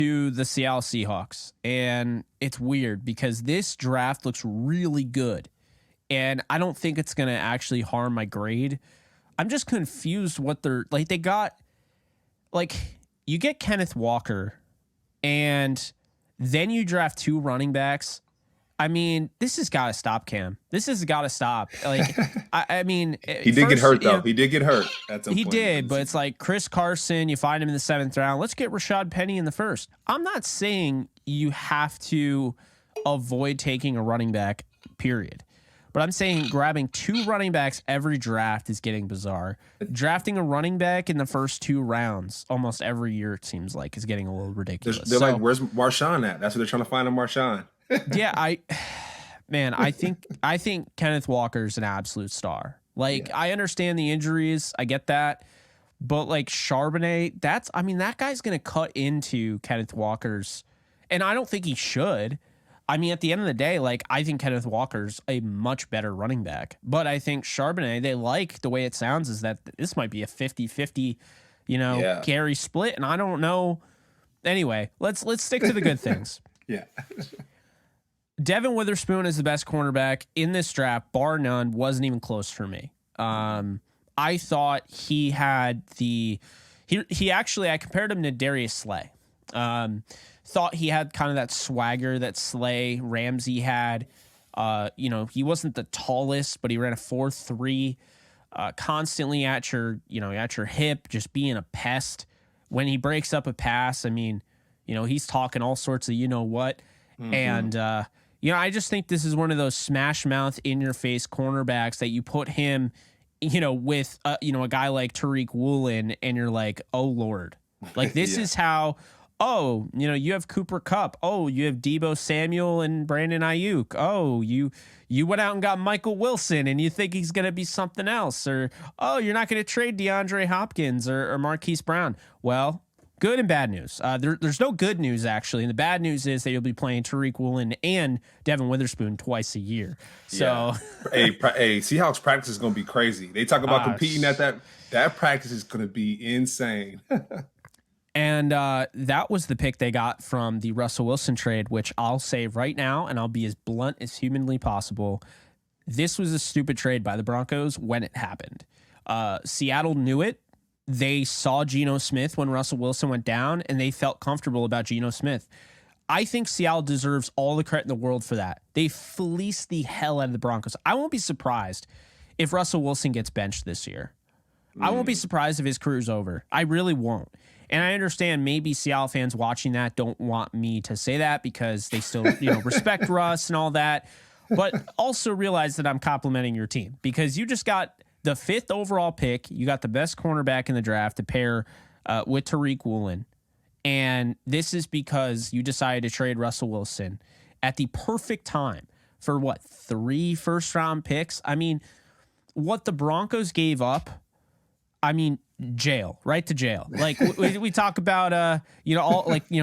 to the Seattle Seahawks. And it's weird because this draft looks really good. And I don't think it's going to actually harm my grade. I'm just confused what they're like. They got like you get Kenneth Walker and then you draft 2 running backs. I mean, this has got to stop, Cam. This has got to stop. Like, I mean, he did get hurt though. He did get hurt. He did, but it's like Chris Carson. You find him in the 7th round. Let's get Rashad Penny in the 1st. I'm not saying you have to avoid taking a running back, period. But I'm saying grabbing 2 running backs every draft is getting bizarre. Drafting a running back in the first 2 rounds almost every year, it seems like, is getting a little ridiculous. They're like, where's Marshawn at? That's what they're trying to find him, Marshawn. Yeah, I think Kenneth Walker's an absolute star. Like, yeah. I understand the injuries. I get that. But, like, Charbonnet, that guy's going to cut into Kenneth Walker's. And I don't think he should. I mean, at the end of the day, like, I think Kenneth Walker's a much better running back. But I think Charbonnet, they like the way it sounds is that this might be a 50-50, carry split. And I don't know. Anyway, let's stick to the good things. Yeah. Devin Witherspoon is the best cornerback in this draft, bar none. Wasn't even close for me. I thought he had he actually, I compared him to Darius Slay. Thought he had kind of that swagger that Slay Ramsey had. He wasn't the tallest, but he ran a 4.3, constantly at your hip, just being a pest. When he breaks up a pass, I mean, he's talking all sorts of what. Mm-hmm. And I just think this is one of those smash mouth in your face cornerbacks that you put him, with a guy like Tariq Woolen, and you're like, oh Lord, like this is how. Oh, you have Cooper Kupp. Oh, you have Deebo Samuel and Brandon Ayuk. Oh, you went out and got Michael Wilson, and you think he's going to be something else. Or, oh, you're not going to trade DeAndre Hopkins or Marquise Brown. Well, good and bad news. There's no good news, actually. And the bad news is that you'll be playing Tariq Woolen and Devin Witherspoon twice a year. So, hey, Seahawks practice is going to be crazy. They talk about competing at that. That practice is going to be insane. And that was the pick they got from the Russell Wilson trade, which I'll say right now, and I'll be as blunt as humanly possible. This was a stupid trade by the Broncos when it happened. Seattle knew it. They saw Geno Smith when Russell Wilson went down, and they felt comfortable about Geno Smith. I think Seattle deserves all the credit in the world for that. They fleeced the hell out of the Broncos. I won't be surprised if Russell Wilson gets benched this year. I won't be surprised if his career's over. I really won't. And I understand maybe Seattle fans watching that don't want me to say that because they still, respect Russ and all that. But also realize that I'm complimenting your team because you just got the 5th overall pick. You got the best cornerback in the draft to pair with Tariq Woolen. And this is because you decided to trade Russell Wilson at the perfect time for 3 first-round picks? I mean, what the Broncos gave up, jail, right to jail. Like we talk about,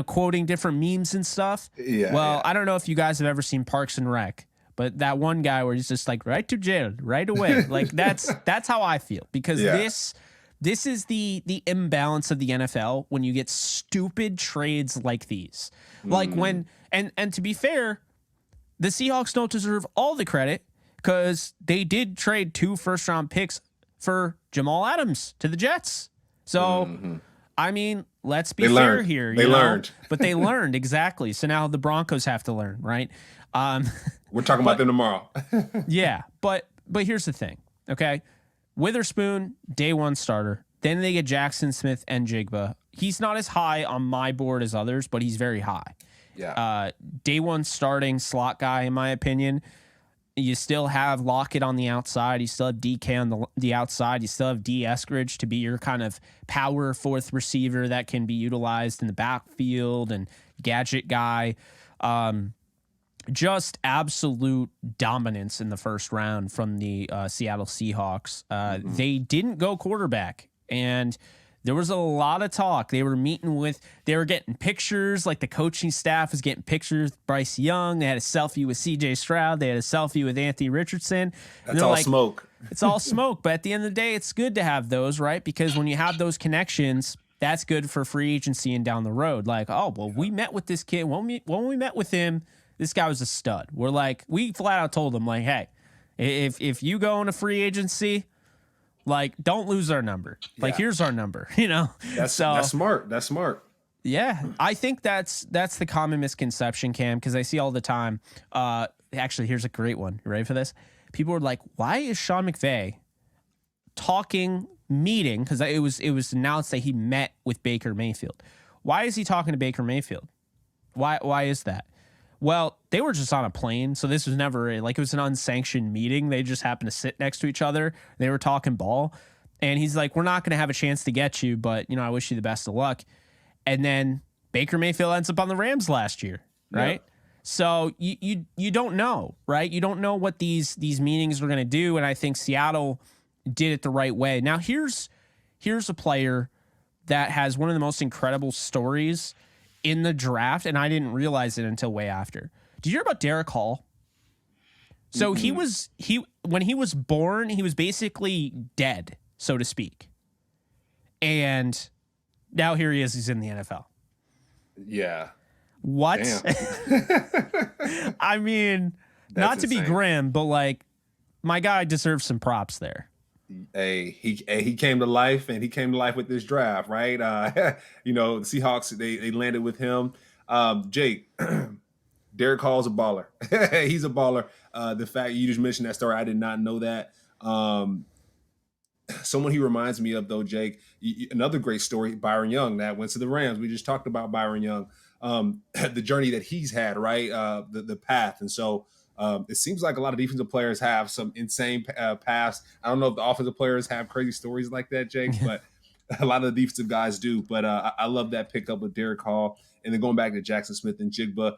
quoting different memes and stuff. Yeah. Well, yeah. I don't know if you guys have ever seen Parks and Rec, but that one guy where he's just like right to jail right away. Like that's how I feel because this is the imbalance of the NFL when you get stupid trades like these. Like when, and to be fair, the Seahawks don't deserve all the credit because they did trade 2 first-round picks for Jamal Adams to the Jets. So, let's be fair here. They learned. But they learned, exactly. So now the Broncos have to learn, right? We're talking about them tomorrow. Yeah, but here's the thing, okay? Witherspoon, day 1 starter. Then they get Jackson Smith and Jigba. He's not as high on my board as others, but he's very high. Yeah. Day 1 starting slot guy, in my opinion. You still have Lockett on the outside. You still have DK on the outside. You still have D. Eskridge to be your kind of power 4th receiver that can be utilized in the backfield and gadget guy. Just absolute dominance in the first round from the Seattle Seahawks. They didn't go quarterback, and there was a lot of talk. They were getting pictures, like the coaching staff was getting pictures with Bryce Young. They had a selfie with CJ Stroud. They had a selfie with Anthony Richardson. That's all smoke. It's all smoke. But at the end of the day, it's good to have those, right? Because when you have those connections, that's good for free agency and down the road. Like, oh, well, we met with this kid. When we met with him, this guy was a stud. We're like, we flat out told him, like, hey, if you go into free agency, like, don't lose our number. Like, here's our number, you know? That's smart. That's smart. Yeah, I think that's the common misconception, Cam, because I see all the time. Actually, here's a great one. You ready for this? People are like, why is Sean McVay meeting, because it was announced that he met with Baker Mayfield. Why is he talking to Baker Mayfield? Why is that? Well, they were just on a plane, so this was never it was an unsanctioned meeting. They just happened to sit next to each other. They were talking ball, and he's like, "We're not going to have a chance to get you, but I wish you the best of luck." And then Baker Mayfield ends up on the Rams last year, right? Yeah. So you don't know, right? You don't know what these meetings are going to do, and I think Seattle did it the right way. Now here's a player that has one of the most incredible stories in the draft, and I didn't realize it until way after. Did you hear about Derek Hall? So when he was born, he was basically dead, so to speak. And now here he is, he's in the NFL. Yeah. What? I mean, that's not to insane. Be grim, but like, my guy deserves some props there. Hey, he came to life, and he came to life with this draft, right? The Seahawks, they landed with him. Jake, Derek Hall's a baller. He's a baller. The fact you just mentioned that story, I did not know that. Someone he reminds me of, though, Jake, another great story, Byron Young, that went to the Rams. We just talked about Byron Young, the journey that he's had, right? The path. And so it seems like a lot of defensive players have some insane paths. I don't know if the offensive players have crazy stories like that, Jake, but a lot of the defensive guys do. But I love that pickup with Derek Hall. And then going back to Jackson Smith and Jigba,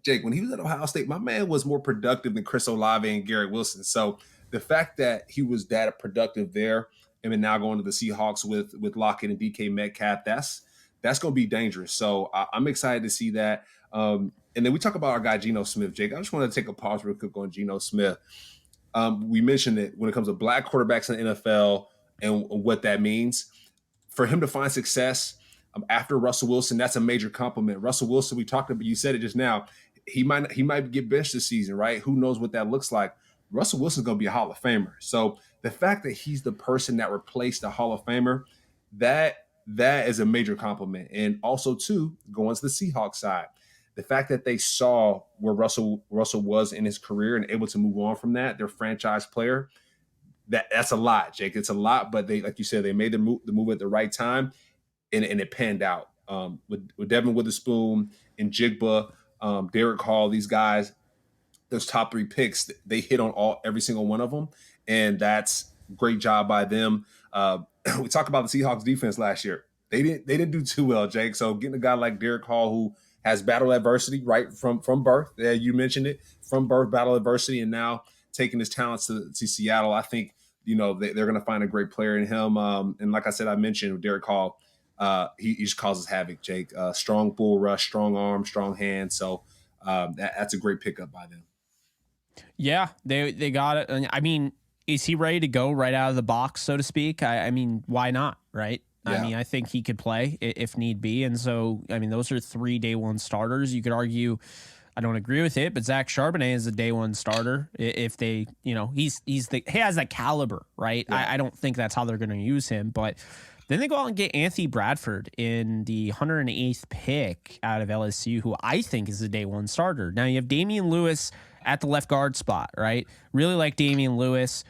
Jake, when he was at Ohio State, my man was more productive than Chris Olave and Garrett Wilson. So the fact that he was that productive there, and then now going to the Seahawks with Lockett and DK Metcalf, that's going to be dangerous. So I'm excited to see that. And then we talk about our guy, Geno Smith, Jake. I just want to take a pause real quick on Geno Smith. We mentioned it when it comes to black quarterbacks in the NFL and what that means. For him to find success after Russell Wilson, that's a major compliment. Russell Wilson, we talked about, you said it just now, he might get benched this season, right? Who knows what that looks like? Russell Wilson's going to be a Hall of Famer. So the fact that he's the person that replaced a Hall of Famer, that is a major compliment. And also, too, going to the Seahawks side, the fact that they saw where Russell was in his career and able to move on from that, their franchise player, that's a lot, Jake. It's a lot, but they, like you said, they made the move at the right time, and it panned out. With Devin Witherspoon and Jigba, Derek Hall, these guys, those top three picks, they hit on every single one of them, and that's great job by them. We talked about the Seahawks defense last year. They didn't do too well, Jake. So getting a guy like Derek Hall, who has battled adversity right from birth, you mentioned it, from birth, battle adversity, and now taking his talents to Seattle, I think they're going to find a great player in him. And like I said, I mentioned Derek Hall, he just causes havoc, Jake. Strong bull rush, strong arm, strong hand. So that's a great pickup by them. Yeah, they got it. I mean, is he ready to go right out of the box, so to speak? I mean, why not, right? Yeah. I mean, I think he could play if need be. And so, I mean, those are 3 day one starters. You could argue, I don't agree with it, but Zach Charbonnet is a day one starter. If they, he has that caliber, right? Yeah. I don't think that's how they're going to use him. But then they go out and get Anthony Bradford in the 108th pick out of LSU, who I think is a day one starter. Now you have Damian Lewis at the left guard spot, right? Really like Damian Lewis.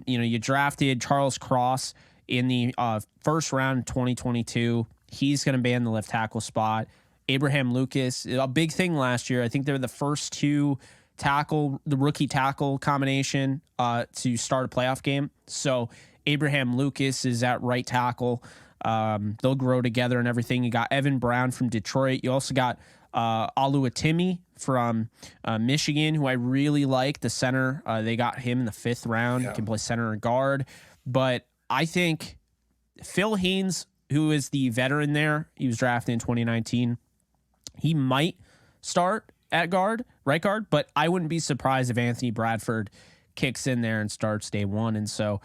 You drafted Charles Cross in the first round in 2022. He's going to be in the left tackle spot. Abraham Lucas, a big thing last year. I think they were the first the rookie tackle combination to start a playoff game. So Abraham Lucas is at right tackle. They'll grow together and everything. You got Evan Brown from Detroit. You also got Oluwatimi from Michigan, who I really like, the center. They got him in the 5th round. He can play center or guard. But I think Phil Haynes, who is the veteran there, he was drafted in 2019. He might start at right guard, but I wouldn't be surprised if Anthony Bradford kicks in there and starts day one. And so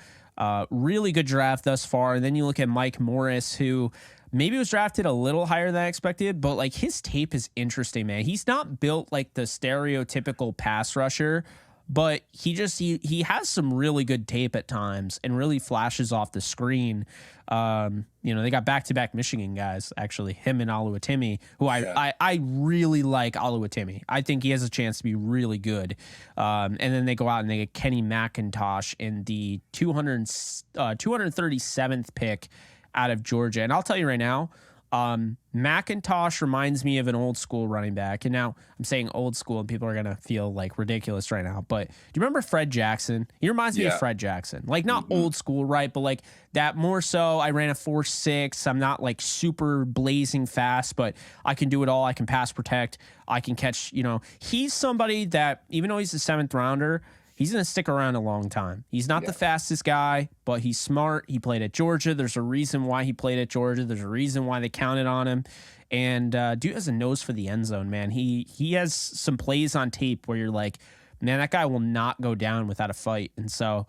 Really good draft thus far. And then you look at Mike Morris, who maybe was drafted a little higher than I expected, but like his tape is interesting, man. He's not built like the stereotypical pass rusher, but he has some really good tape at times and really flashes off the screen. They got back-to-back Michigan guys, actually, him and Oluwatimi, who I really like Oluwatimi. I think he has a chance to be really good. And then they go out and they get Kenny McIntosh in the 237th pick out of Georgia. And I'll tell you right now, McIntosh reminds me of an old school running back. And now I'm saying old school and people are going to feel like ridiculous right now. But do you remember Fred Jackson? He reminds me of Fred Jackson. Like not old school, right? But like that more so. I ran a 4.6. I'm not like super blazing fast, but I can do it all. I can pass protect. I can catch, he's somebody that even though he's a 7th rounder, he's going to stick around a long time. He's not the fastest guy, but he's smart. He played at Georgia. There's a reason why he played at Georgia. There's a reason why they counted on him. And dude has a nose for the end zone, man. He has some plays on tape where you're like, man, that guy will not go down without a fight. And so,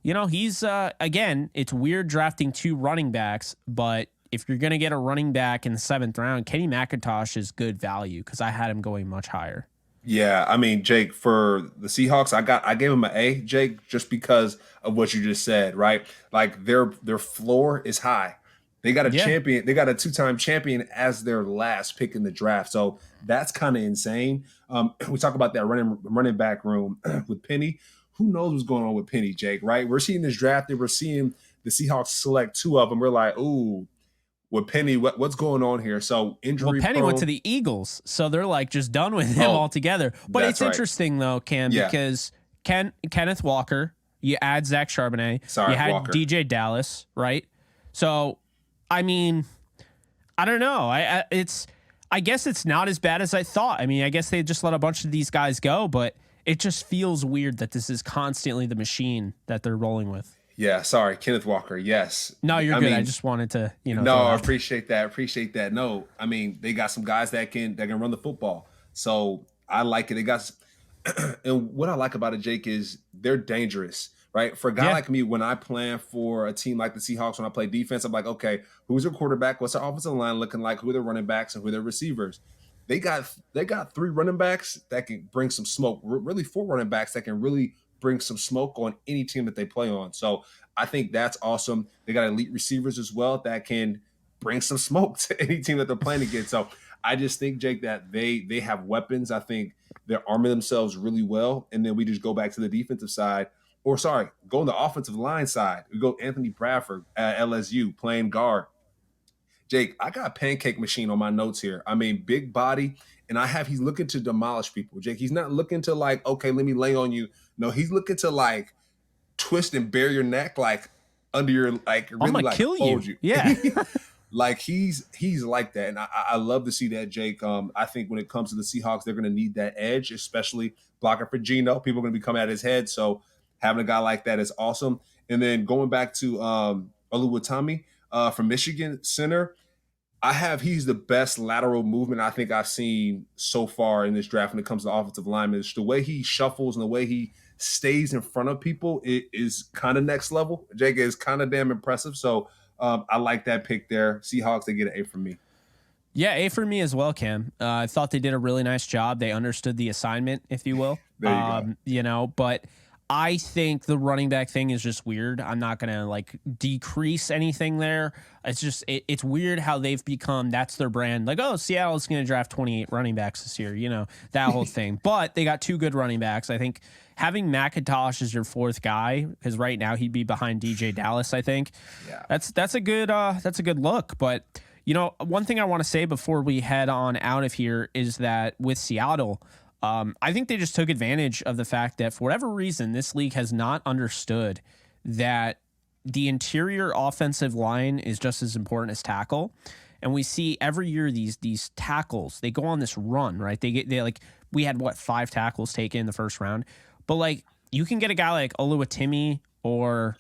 he's, again, it's weird drafting 2 running backs, but if you're going to get a running back in the 7th round, Kenny McIntosh is good value because I had him going much higher. Yeah, I mean, Jake, for the Seahawks, I gave him an A, Jake, just because of what you just said, right? Like their floor is high. They got a champion, they got a 2-time champion as their last pick in the draft. So that's kind of insane. We talk about that running back room with Penny. Who knows what's going on with Penny, Jake, right? We're seeing this draft and we're seeing the Seahawks select 2 of them. We're like, ooh, with Penny, what's going on here? So injury. Well, Penny went to the Eagles, so they're like just done with him altogether. But it's interesting though, Cam, because Kenneth Walker, you add Zach Charbonnet, you had Walker. DJ Dallas, right? So, I mean, I don't know. I guess it's not as bad as I thought. I mean, I guess they just let a bunch of these guys go, but it just feels weird that this is constantly the machine that they're rolling with. Yeah, sorry, Kenneth Walker. Yes. No, you're good. I just wanted to, No, I appreciate that. No, I mean, they got some guys that can run the football. So I like it. They got, and what I like about it, Jake, is they're dangerous, right? For a guy like me, when I plan for a team like the Seahawks, when I play defense, I'm like, okay, who's their quarterback? What's their offensive line looking like? Who are their running backs and who are their receivers? They got 3 running backs that can bring some smoke. Really 4 running backs that can really bring some smoke on any team that they play on. So I think that's awesome. They got elite receivers as well that can bring some smoke to any team that they're playing against. So I just think, Jake, that they have weapons. I think they're arming themselves really well. And then we just go back to the defensive side, go on the offensive line side. We go Anthony Bradford at LSU playing guard. Jake, I got a pancake machine on my notes here. I mean, big body, and he's looking to demolish people. Jake, he's not looking to like, okay, let me lay on you. No, he's looking to like twist and bare your neck, like under your like really I'm gonna like kill hold you. Yeah. Like he's like that. And I love to see that, Jake. I think when it comes to the Seahawks, they're gonna need that edge, especially blocking for Geno. People are gonna be coming at his head. So having a guy like that is awesome. And then going back to Oluwatimi from Michigan center. He's the best lateral movement I think I've seen so far in this draft when it comes to offensive linemen. It's the way he shuffles and the way he stays in front of people, it is kind of next level. Jake is kind of damn impressive. So I like that pick there. Seahawks, they get an A from me. Yeah, A for me as well, Cam. I thought they did a really nice job. They understood the assignment, if you will. There you go. But I think the running back thing is just weird. I'm not going to like decrease anything there. It's just, it's weird how they've become, that's their brand. Like, oh, Seattle's going to draft 28 running backs this year, that whole thing. But they got 2 good running backs. I think having McIntosh as your 4th guy, because right now he'd be behind DJ Dallas, I think. Yeah. That's a good look. But, one thing I want to say before we head on out of here is that with Seattle, I think they just took advantage of the fact that for whatever reason, this league has not understood that the interior offensive line is just as important as tackle. And we see every year these tackles, they go on this run, right? We had 5 tackles taken in the first round, but like you can get a guy like Oluwatimi or,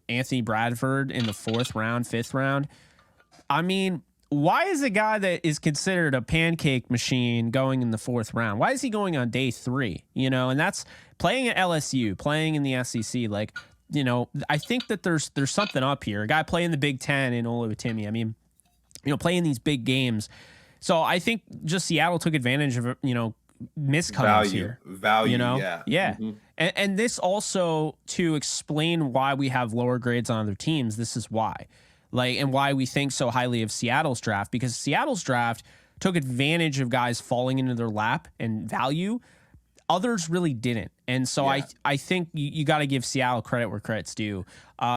Anthony Bradford in the 4th round, 5th round. I mean, why is a guy that is considered a pancake machine going in the 4th round? Why is he going on day 3? And that's playing at LSU, playing in the SEC. Like, I think that there's something up here. A guy playing the Big Ten in Oluwatimi. I mean, playing these big games. So I think just Seattle took advantage of, miscuttings here. Value, yeah. Yeah. And this also to explain why we have lower grades on other teams. This is why. And why we think so highly of Seattle's draft, because Seattle's draft took advantage of guys falling into their lap and value. Others really didn't. And so I think you got to give Seattle credit where credit's due.